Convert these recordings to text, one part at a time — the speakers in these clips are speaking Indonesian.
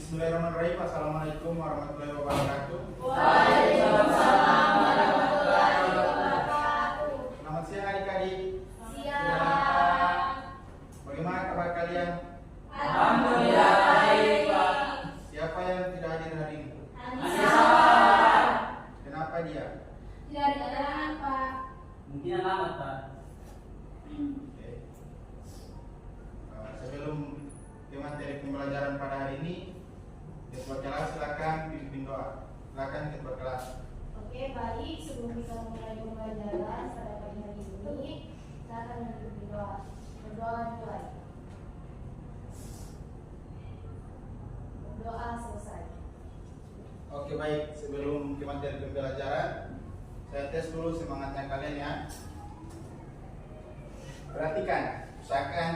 Bismillahirrahmanirrahim. Assalamualaikum warahmatullahi wabarakatuh. Waalaikumsalam warahmatullahi wabarakatuh. Selamat siang adik-adik. Siang. Bagaimana kabar kalian? Alhamdulillah baik, Pak. Siapa yang tidak hadir hari ini? Anissa. Kenapa dia? Tidak ada keterangan, Pak. Mungkin alamat, Pak. Oke. Sebelum ke materi pembelajaran pada hari ini, ketua kelas silakan pimpin doa. Silakan ketua kelas. Oke, baik. Sebelum kita mulai pembelajaran pada pagi hari ini, kita akan berdoa. Berdoa dimulai. Doa selesai. Oke, baik. Sebelum ke materi pembelajaran, saya tes dulu semangatnya kalian ya. Perhatikan, usahakan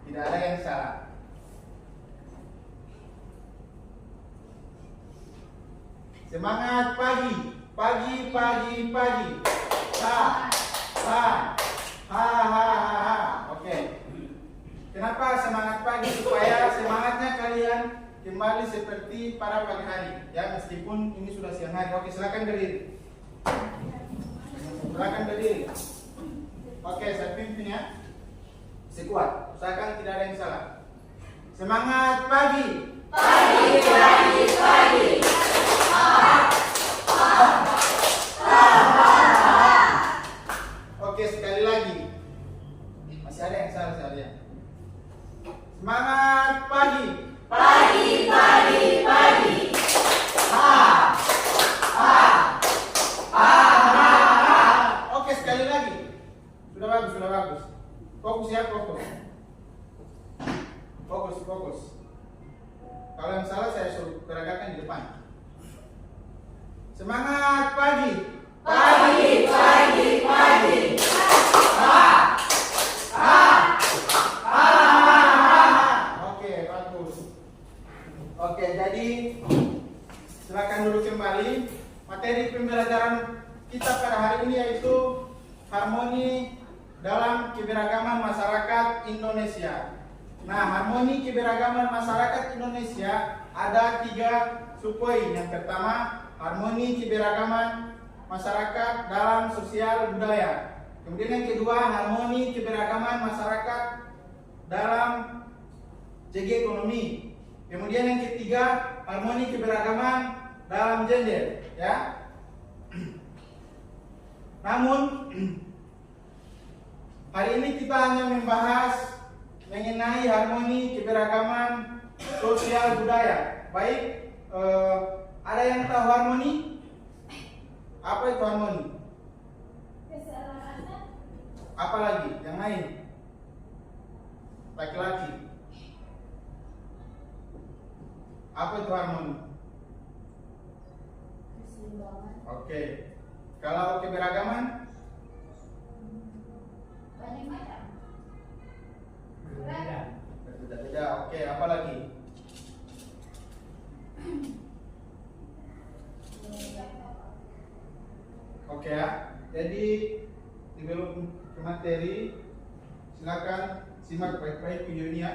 tidak ada yang salah. Semangat pagi, pagi, pagi, pagi. Ha, ha, ha, ha, ha. Oke. Kenapa semangat pagi? Supaya semangatnya kalian kembali seperti pada pagi hari. Ya, meskipun ini sudah siang hari. Oke, silakan berdiri. Silakan berdiri. Oke, saya pimpin ya. Sekuat. Usahakan tidak ada yang salah. Semangat pagi. Pagi, pagi, pagi. Oke, sekali lagi. Masih ada yang salah saya lihat. Semangat pagi. Pagi, pagi, pagi. Oke, sekali lagi. Sudah bagus, sudah bagus. Fokus ya, fokus. Fokus, fokus. Kalau yang salah saya suruh peragakan di depan. Semangat pagi. Pagi, pagi, pagi. Oke, bagus. Oke, jadi silakan duduk kembali. Materi pembelajaran kita pada hari ini yaitu harmoni dalam keberagaman masyarakat Indonesia. Nah, harmoni keberagaman masyarakat Indonesia ada 3 subpoin. Yang pertama, harmoni keberagaman masyarakat dalam sosial budaya. Kemudian yang kedua, harmoni keberagaman masyarakat dalam segi ekonomi. Kemudian yang ketiga, harmoni keberagaman dalam gender, ya. Namun hari ini kita hanya membahas mengenai harmoni keberagaman sosial budaya. Baik, ada yang tahu harmoni? Apa itu harmoni? Keselamatan. Apa lagi? Yang lain? Laki-laki. Apa itu harmoni? Keseimbangan. Oke. Kalau keberagaman? Banyak macam. Berbeda-beda. Oke, apa lagi? Oke ya. Jadi sebelum ke materi, silakan simak baik-baik video ini ya.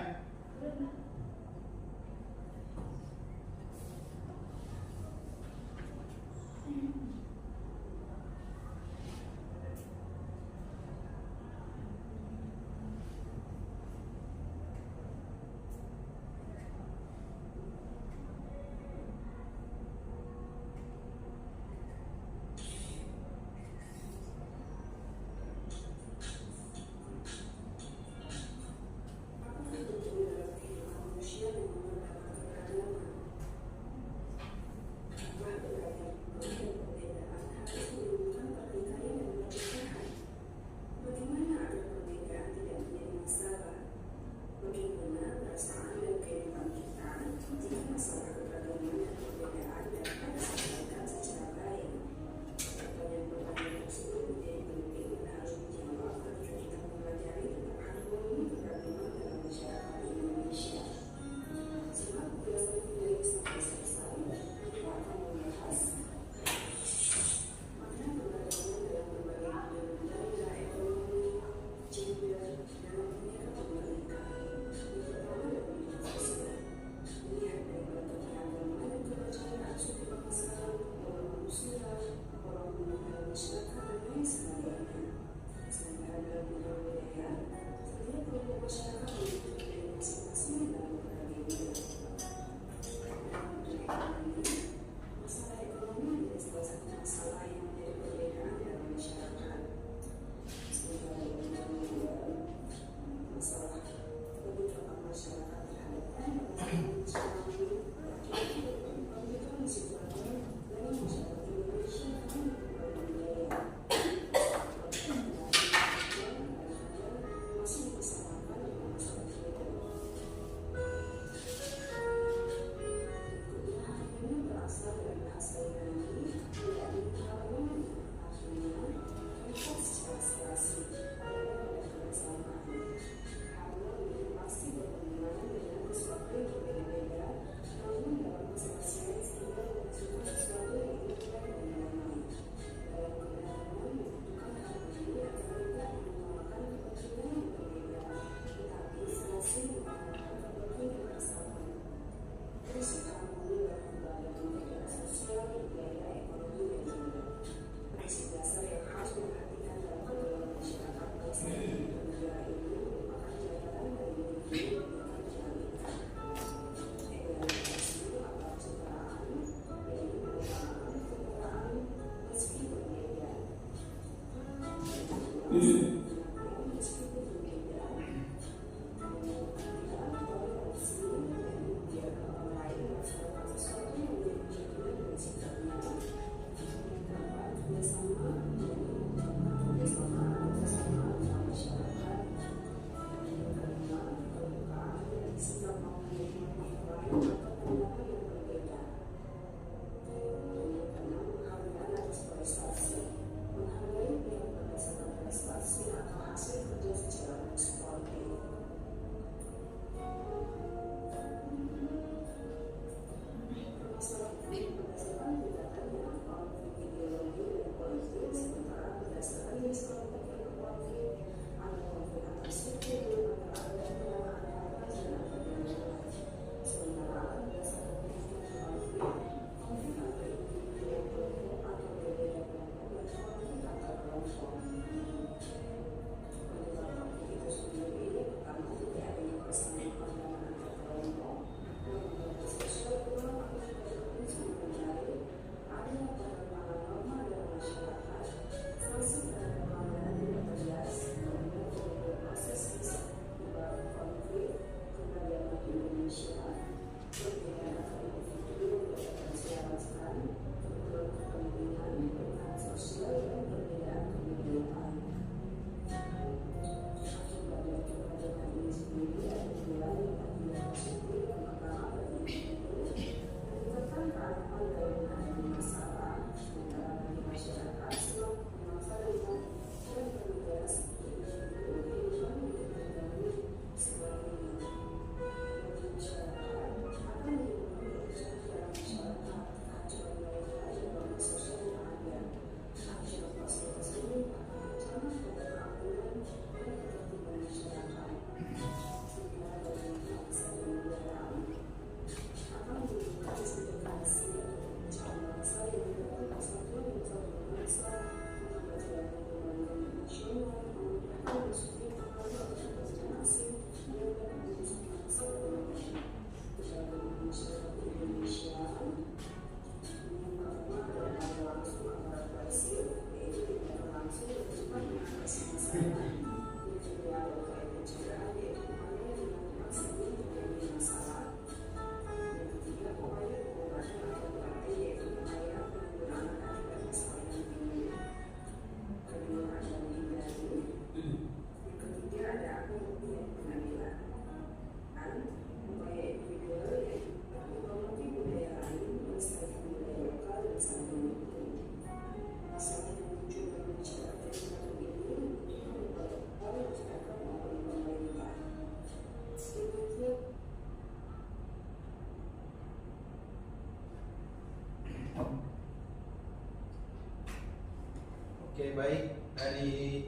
Oke, baik. Dari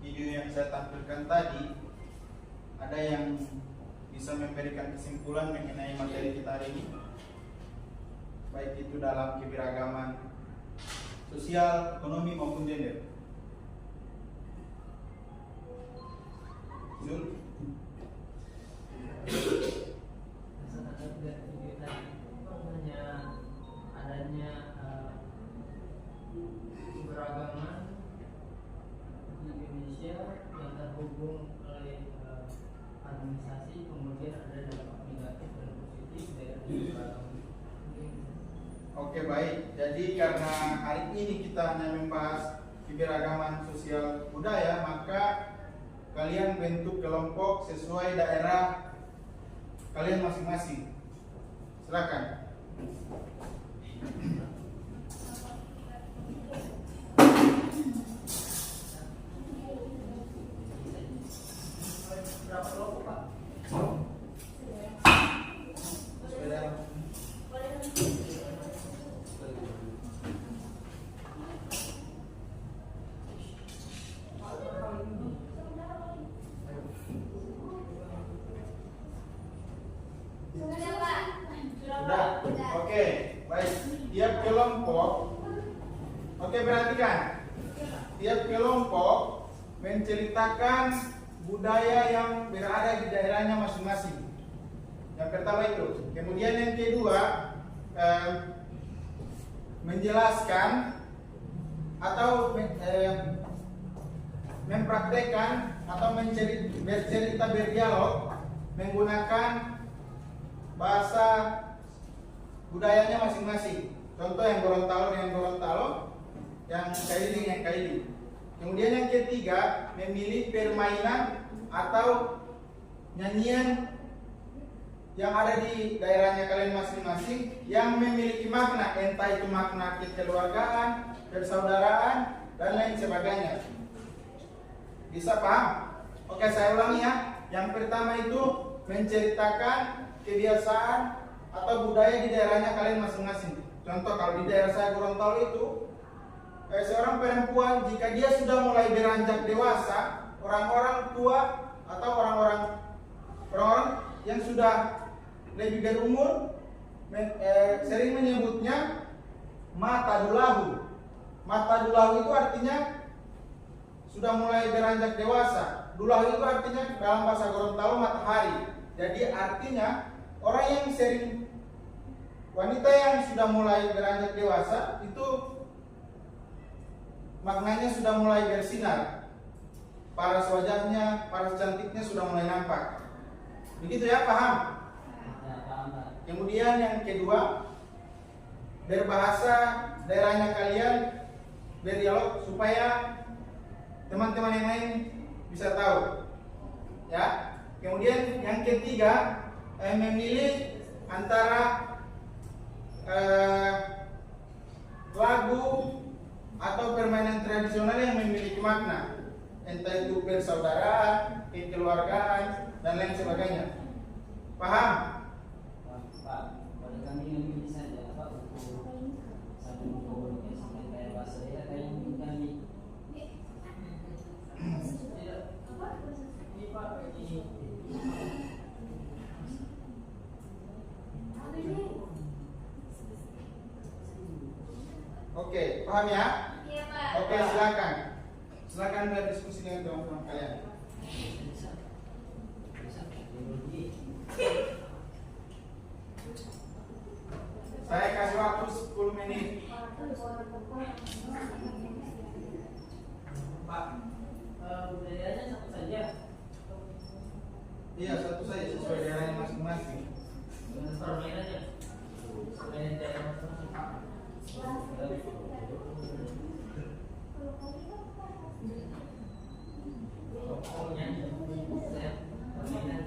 video yang saya tampilkan tadi, ada yang bisa memberikan kesimpulan mengenai materi kita hari ini, baik itu dalam keberagaman sosial, ekonomi maupun gender. Zul? Adanya keberagaman di Indonesia yang terhubung oleh administrasi, kemudian ada dampak negatif dan positif dari keberagaman. Oke, baik. Jadi karena hari ini kita hanya membahas keberagaman sosial budaya, maka kalian bentuk kelompok sesuai daerah kalian masing-masing. Silakan. Berapa kelompok, Pak? Sesuai daerah. Sudah. Oke, baik. Tiap kelompok, oke, perhatikan. Tiap kelompok menceritakan budaya yang berada di daerahnya masing-masing. Yang pertama itu. Kemudian yang kedua, menjelaskan atau mempraktekkan atau bercerita berdialog menggunakan bahasa budayanya masing-masing. Contoh yang Gorontalo dengan Gorontalo, yang Kaili dengan Kaili. Kemudian yang ketiga, memilih permainan atau nyanyian yang ada di daerahnya kalian masing-masing yang memiliki makna, entah itu makna kekeluargaan, persaudaraan, dan lain sebagainya. Bisa paham? Oke, saya ulangi ya. Yang pertama itu menceritakan kebiasaan atau budaya di daerahnya kalian masing-masing. Contoh, kalau di daerah saya Gorontalo itu, seorang perempuan jika dia sudah mulai beranjak dewasa, orang-orang tua atau orang-orang yang sudah lebih berumur sering menyebutnya mata dulahu. Mata dulahu itu artinya sudah mulai beranjak dewasa. Dulahu itu artinya dalam bahasa Gorontalo matahari. Jadi artinya orang yang sering, wanita yang sudah mulai beranjak dewasa itu maknanya sudah mulai bersinar. Paras wajahnya, paras cantiknya sudah mulai nampak. Begitu ya, paham? Kemudian yang kedua, berbahasa daerahnya kalian, berdialog supaya teman-teman yang lain bisa tahu. Ya. Kemudian yang ketiga, memilih antara lagu atau permainan tradisional yang memiliki makna, entah itu persaudaraan, kekeluargaan, dan lain sebagainya. Paham? Pak, pada kami yang ini saja Pak untuk satu komunikasi kayak bahasa daerah kayak kami. Ini Pak ini. Oke, paham ya? Iya, Pak. Oke, silakan. Silakan berdiskusi dengan teman-teman kalian. Saya kasih waktu 10 menit. Pak, budayanya satu saja. Iya, satu saja sesuai daerahnya masing-masing. Dengan permainannya. Selain daerah masing-masing. Oh, nyanyi. Saya permainan.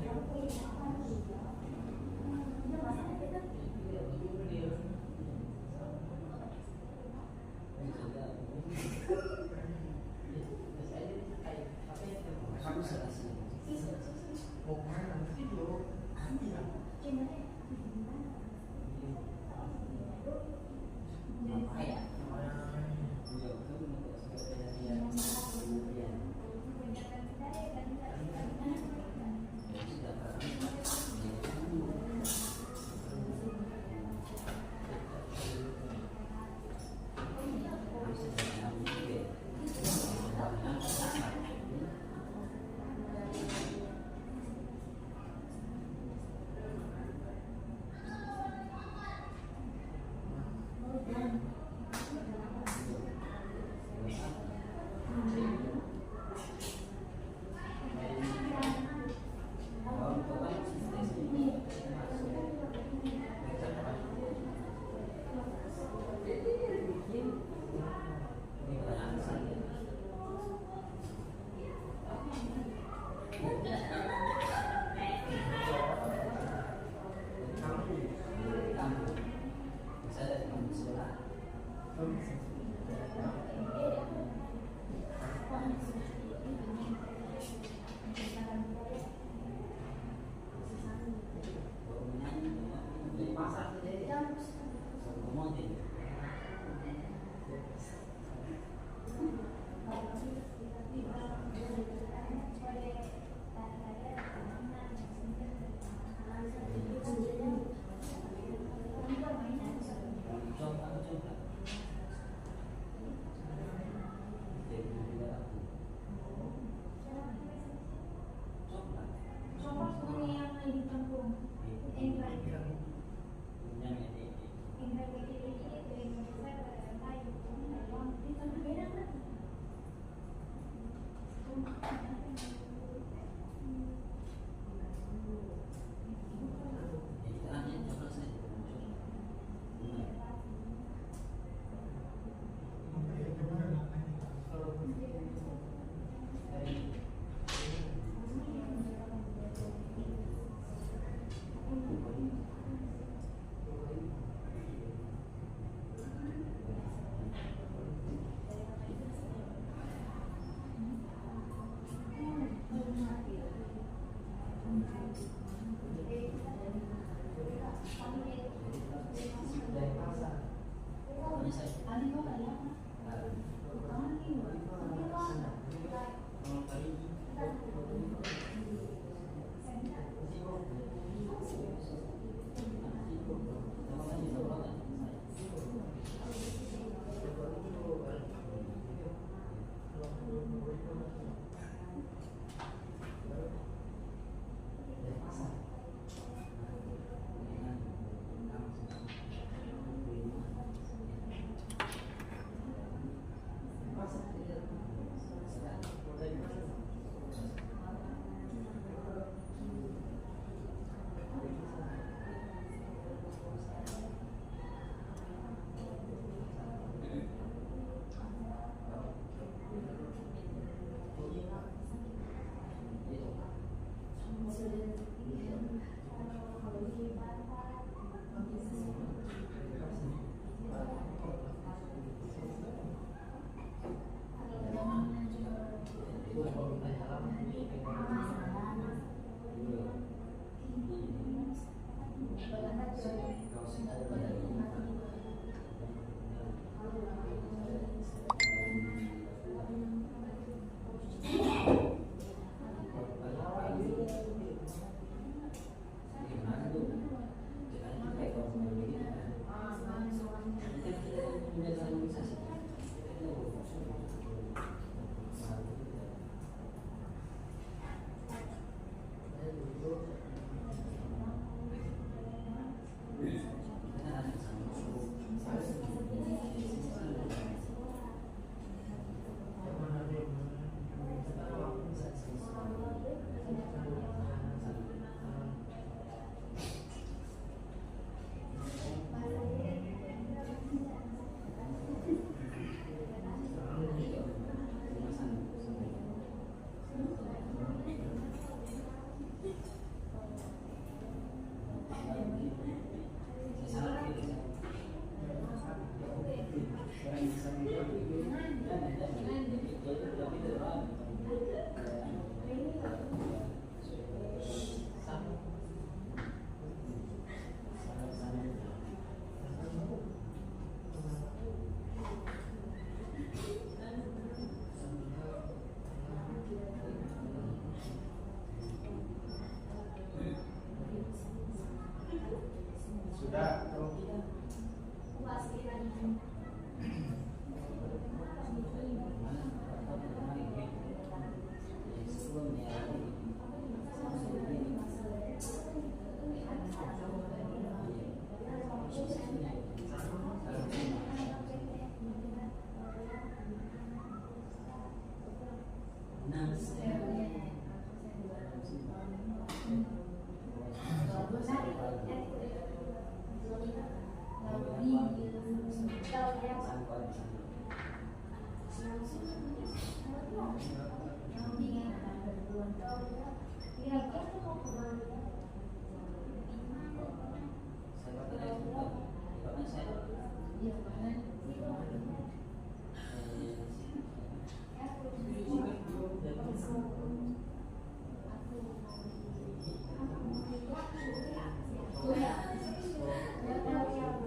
Tahu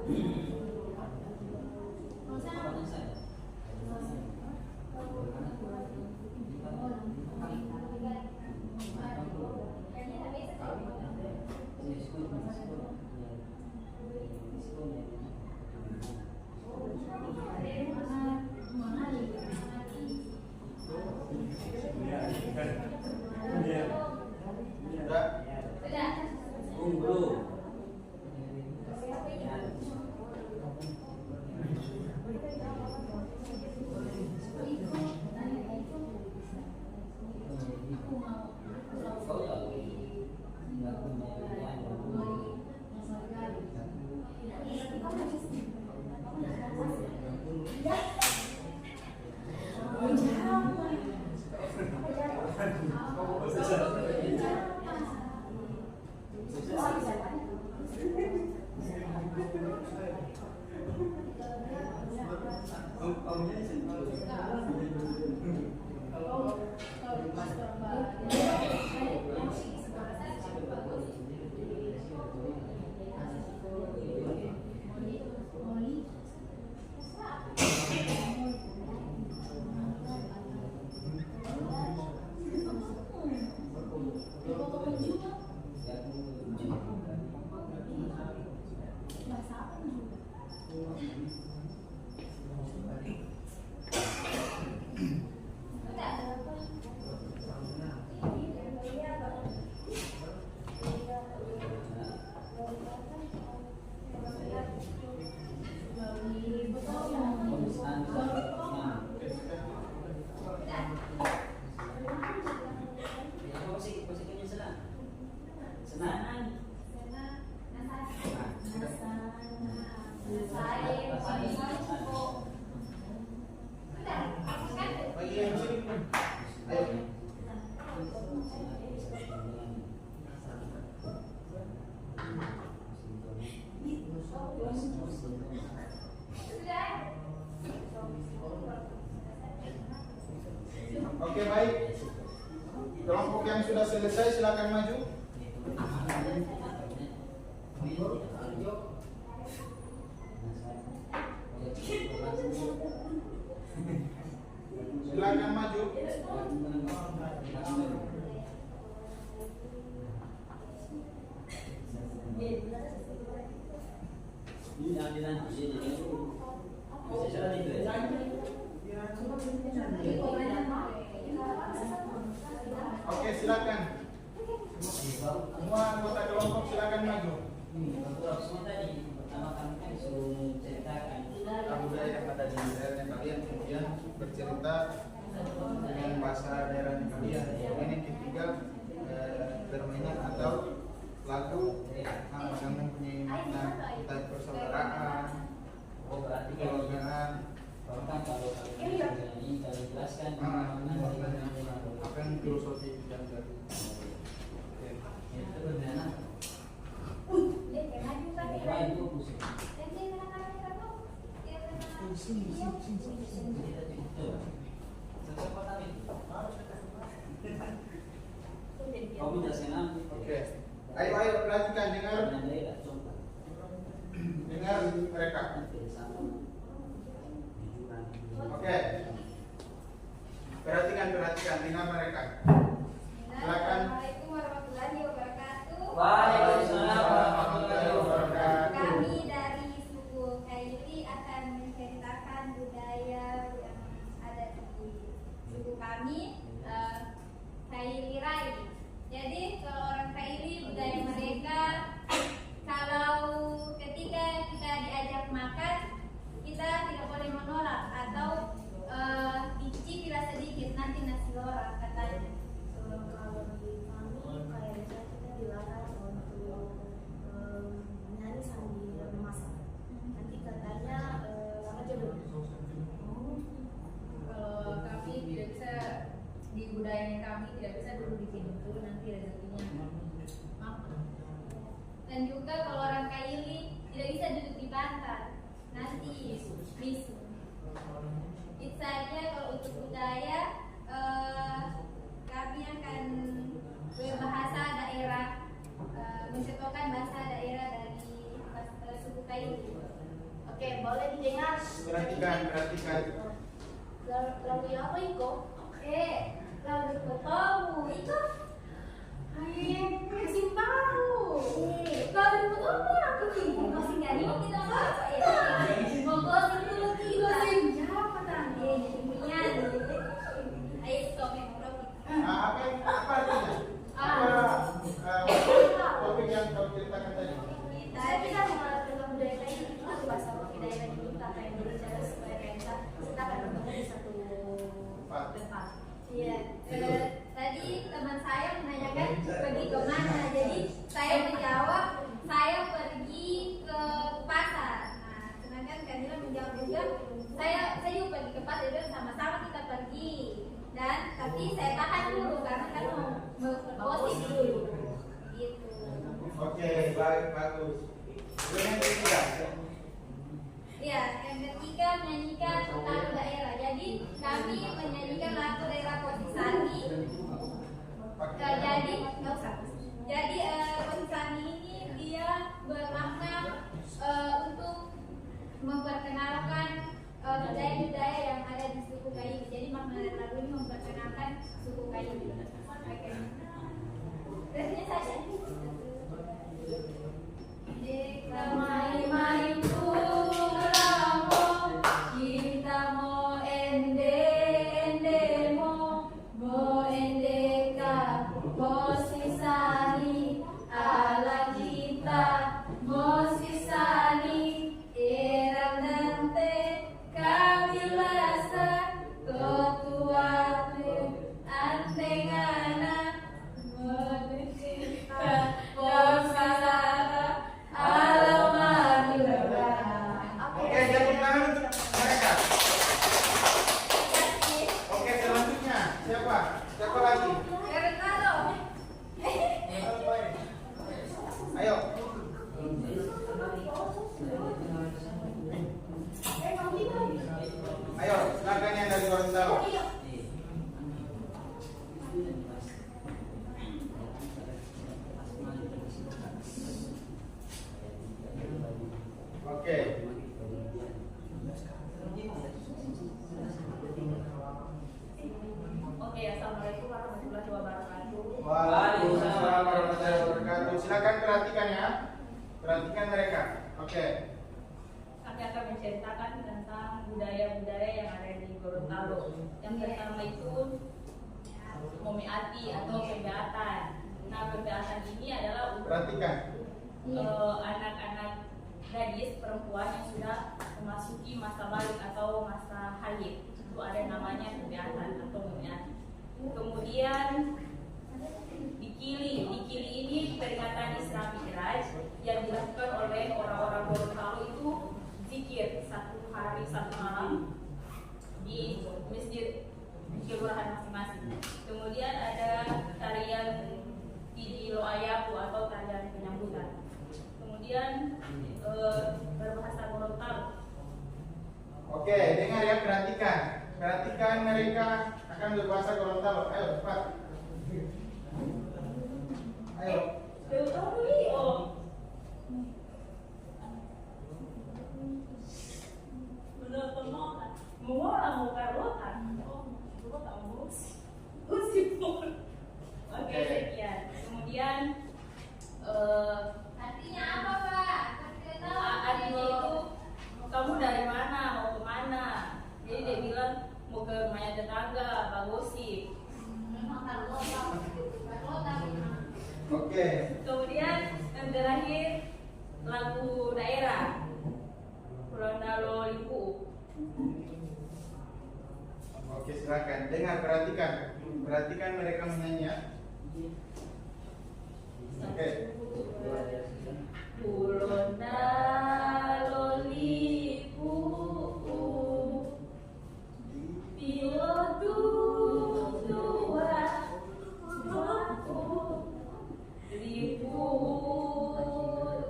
Kapan saya? Sudah. Belum. Kau tahu? Nggak punya pilihan. Bagi yang sini. Ayo. Oke, baik. Kelompok yang sudah selesai silakan maju. Silakan maju. Oke, silakan. Semua anggota kelompok silakan maju. Pertama kami kan suruh menceritakan Budaya yang ada di daerahnya kalian, kemudian bercerita dengan bahasa daerahnya kalian. Kemudian yang ketiga permainan atau lagu yang mempunyai makna tentang persaudaraan, oh berarti kan kekeluargaan, bahkan kalau kalian ini kalian jelaskan apa yang filosofi yang dari itu benar. Kau jelaskan. Oke. Ayo perhatikan, dengar mereka. Oke. Perhatikan dengar mereka. Silakan. Assalamualaikum warahmatullahi wabarakatuh. Waalaikumsalam warahmatullahi wabarakatuh. Kami dari suku Kaili akan menceritakan budaya yang ada di suku kami, Kaili Rai. Jadi kalau orang Kaili, budaya mereka, kalau ketika kita diajak makan, kita tidak boleh menolak atau icip bila sedikit, nanti nasi lora katanya. Kalau di kami kayaknya kita dilarang untuk menyanyi sambil memasak. Nanti katanya lama jodoh. Kalau kami tidak bisa, di budayanya kami tidak bisa duduk di pintu, nanti rezekinya maaf. Dan juga kalau orang Kaili tidak bisa duduk di bantal, nanti bisu. Itu saja kalau untuk budaya. Kami akan berbahasa daerah, mencontohkan bahasa daerah dari suku Kaili. Oke, boleh didengar. Perhatikan. Lagu apa Iko? Lalu bertemu itu Musim baru. lalu bertemu aku nih masih nggak ini kita apa ya? Menggosip dulu kita. Siapa tadi? Kemudian, ayo stop ya ngobrol. Apa artinya? Topik yang kau ceritakan tadi. Saya bisa mengalami budaya kayak gitu itu bahasa budaya kita kayak berbicara supaya kita akan bertemu di satu tempat. Iya, tadi teman saya menanyakan pergi ke mana. Jadi saya menjawab saya pergi ke pasar. Nah, sedangkan Kadila menjawab juga saya juga pergi ke pasar. Jadi sama-sama kita pergi. Dan tapi saya tahan dulu karena kan mau bergosip dulu. Gitu. Oke, baik, bagus. Yang ketiga. Ya, yang ketiga menyanyikan lagu daerah. Jadi kami menyanyikan lagu daerah Posisani. Jadi nggak usah. Jadi Posisani ini dia bermakna untuk memperkenalkan budaya-budaya yang ada di suku Kayu. Jadi makna dari lagu ini memperkenalkan suku Kayu. Oke. Terusnya saja. Kita main-main pulang, kita mau ende mau endeka Posisani ala kita Posisani erang dante kabilasa totuate antengana merdeka Posisana Oke, tepuk tangan untuk mereka. Oke, selanjutnya siapa? Siapa lagi? Ayo. Ayo, silakan yang dari Gorontalo. Oke. Oke, assalamualaikum warahmatullahi wabarakatuh. Waalaikumsalam warahmatullahi wabarakatuh. Silakan perhatikan ya. Perhatikan mereka. Oke. Kami akan menceritakan tentang budaya-budaya yang ada di Gorontalo. Yang pertama itu Momeati atau pembeatan. Nah, pembeatan ini adalah untuk Perhatikan. anak-anak gadis perempuan yang sudah memasuki masa balik atau masa haid. Itu ada namanya pembeatan atau Momeati. Kemudian Dikili ini peringatan Islam Mi'raj yang dilakukan oleh orang-orang Gorontalo itu zikir 1 hari 1 malam di masjid kelurahan masing-masing. Kemudian ada tarian Idi Loayapu atau tarian penyambutan. Kemudian berbahasa Gorontalo. Oke, dengar ya, perhatikan. Perhatikan mereka akan berbahasa Gorontalo. Ayo, cepat. Ayo. Oke, sekian. Kemudian Artinya apa, Pak? adiknya itu kamu dari mana, mau kemana? Jadi dia bilang mau ke rumahnya tetangga, Pak Gosip. Oke. Kemudian yang terakhir lagu daerah Gorontalo Lipu. Oke, silakan. Dengar, perhatikan. Perhatikan mereka menyanyi ya. Oke. Gorontalo Lipu pilotu tua Lipu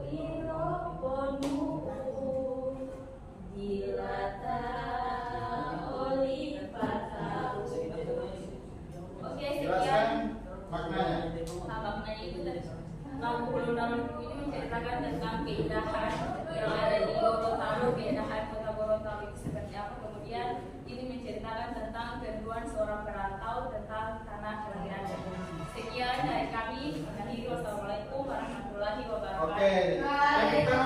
iroponu dilata oli patau. Oke, Jelaskan sekian. maknanya. Maknanya itu lagu Gorontalo Lipu ini menceritakan tentang keindahan wilayah tahu keindahan kota Gorontalo itu seperti apa. Kemudian ini menceritakan tentang kerinduan seorang perantau tentang tanah kelahirannya. Sekian dari kami. Wassalamualaikum warahmatullahi wabarakatuh. Oke. Kita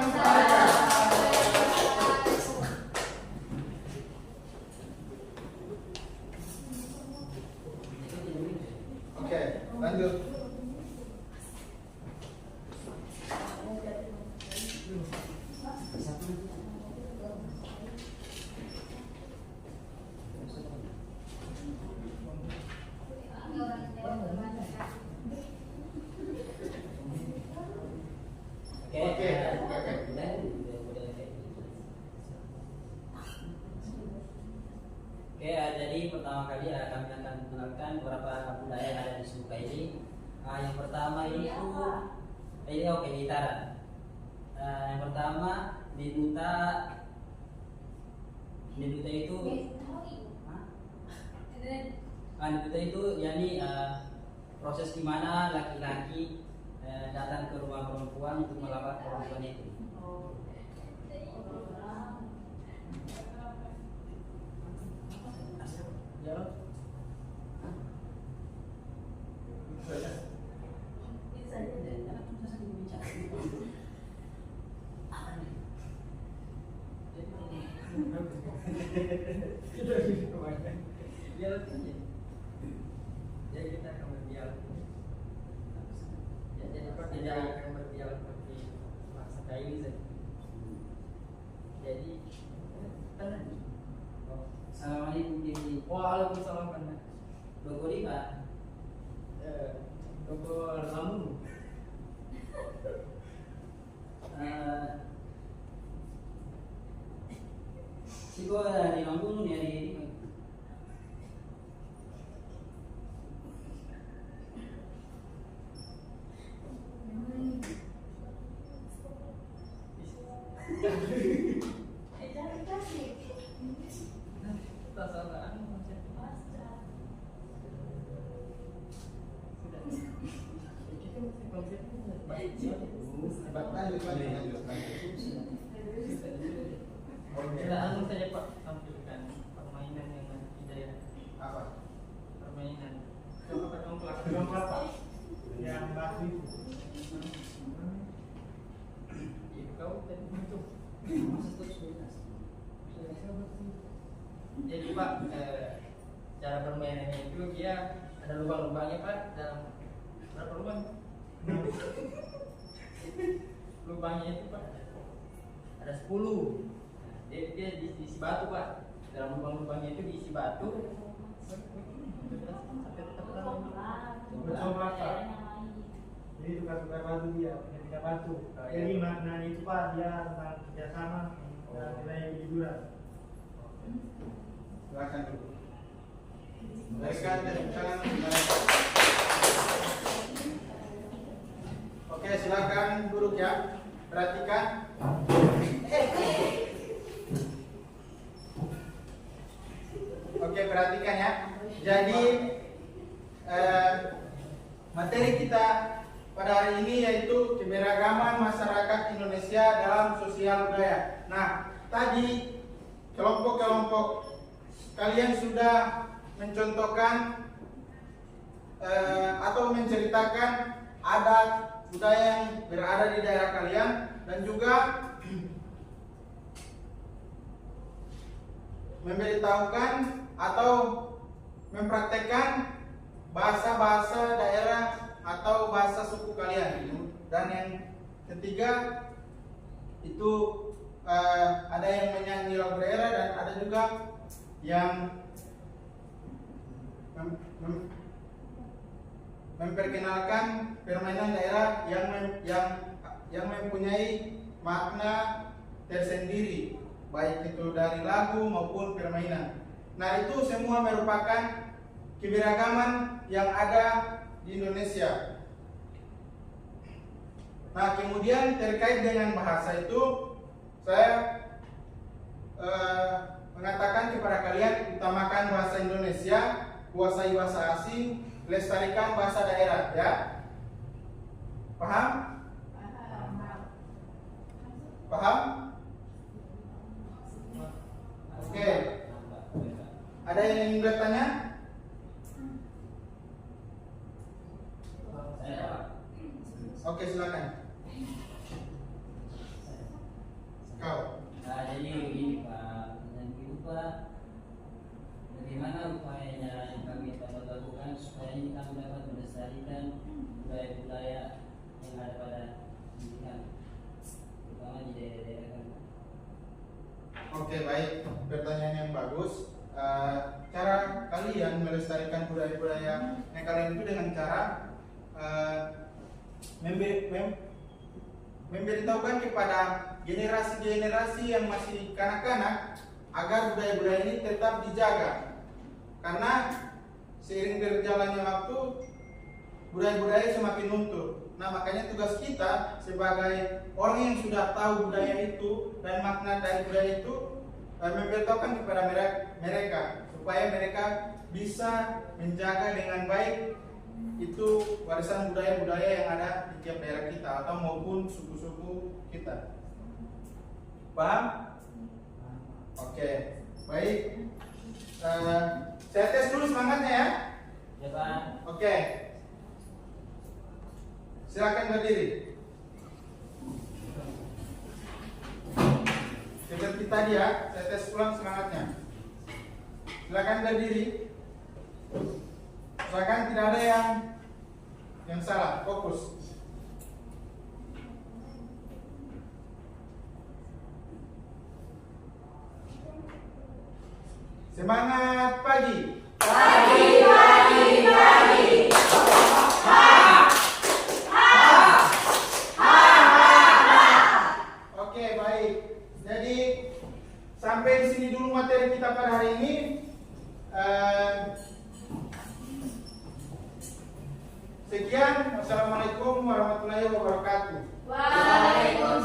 Oke, lanjut. Oke. Oke. Oke, jadi pertama kali kami akan mengenalkan beberapa budaya yang ada di Suka ini. Yang pertama itu gitaran. Yang pertama Niduta itu Niduta itu yakni proses di mana laki-laki datang ke rumah perempuan untuk melamar perempuan itu. Jawab. Jadi kita akan berdialog. Jadi pertanyaan akan berdialog seperti bahasa kayu. Jadi tenang. Assalamualaikum Diri. Waalaikumsalam kan. Doko lima. Doko lamun. Siko di Lampung nih hari ini. Anu saja Pak, tampilkan permainan yang tidak Apa? permainan. Coba Pak dongklak Pak. Yang batu itu. Itu kau tadi itu. Jadi Pak, cara permainannya itu dia ada lubang-lubangnya Pak dalam berapa lubang? Lubangnya itu Pak ada 10. Dia diisi batu Pak. Dalam lubang-lubangnya itu diisi batu. Bercoklat Pak. Jadi tukar-tukar batu dia, ketika batu. Jadi maknanya itu Pak, dia tentang kerjasama dan nilai hiburan. Silakan dulu. Mereka jangan. Oke, silakan duduk ya. Perhatikan. Oke, perhatikan ya. Jadi materi kita pada hari ini yaitu keberagaman masyarakat Indonesia dalam sosial budaya. Nah, tadi kelompok-kelompok kalian sudah mencontohkan atau menceritakan adat budaya yang berada di daerah kalian dan juga memberitahukan atau mempraktekkan bahasa-bahasa daerah atau bahasa suku kalian. Dan yang ketiga itu ada yang menyanyi lagu daerah dan ada juga yang memperkenalkan permainan daerah yang mempunyai makna tersendiri, baik itu dari lagu maupun permainan. Nah, itu semua merupakan keberagaman yang ada di Indonesia. Nah, kemudian terkait dengan bahasa itu, saya mengatakan kepada kalian, utamakan bahasa Indonesia, kuasai bahasa asing, lestarikan bahasa daerah, ya. Paham? Paham? Ada yang ingin bertanya? Saya Pak. Oke, silakan. Kau. Nah, jadi begini Pak, dan itu Pak, bagaimana upayanya yang kami dapat lakukan supaya ini kami dapat melestarikan budaya-budaya yang ada pada pendidikan, terutama di daerah-daerah kami. Oke, baik. Pertanyaan yang bagus. Cara kalian melestarikan budaya-budaya yang kalian itu dengan cara memberitahukan kepada generasi-generasi yang masih kanak-kanak agar budaya-budaya ini tetap dijaga. Karena seiring berjalannya waktu, budaya-budaya semakin luntur. Nah, makanya tugas kita sebagai orang yang sudah tahu budaya itu dan makna dari budaya itu memberitahukan kepada mereka supaya mereka bisa menjaga dengan baik itu warisan budaya-budaya yang ada di tiap daerah kita atau maupun suku-suku kita. Paham? Oke, baik. Saya tes dulu semangatnya ya. Ya Pak. Oke. Silakan berdiri. Seperti tadi ya, saya tes ulang semangatnya. Silakan berdiri. Silakan, tidak ada yang salah, fokus. Semangat pagi. Pagi, pagi, pagi. Oke, baik. Jadi sampai di sini dulu materi kita pada hari ini. Sekian. Wassalamualaikum warahmatullahi wabarakatuh. Waalaikumsalam.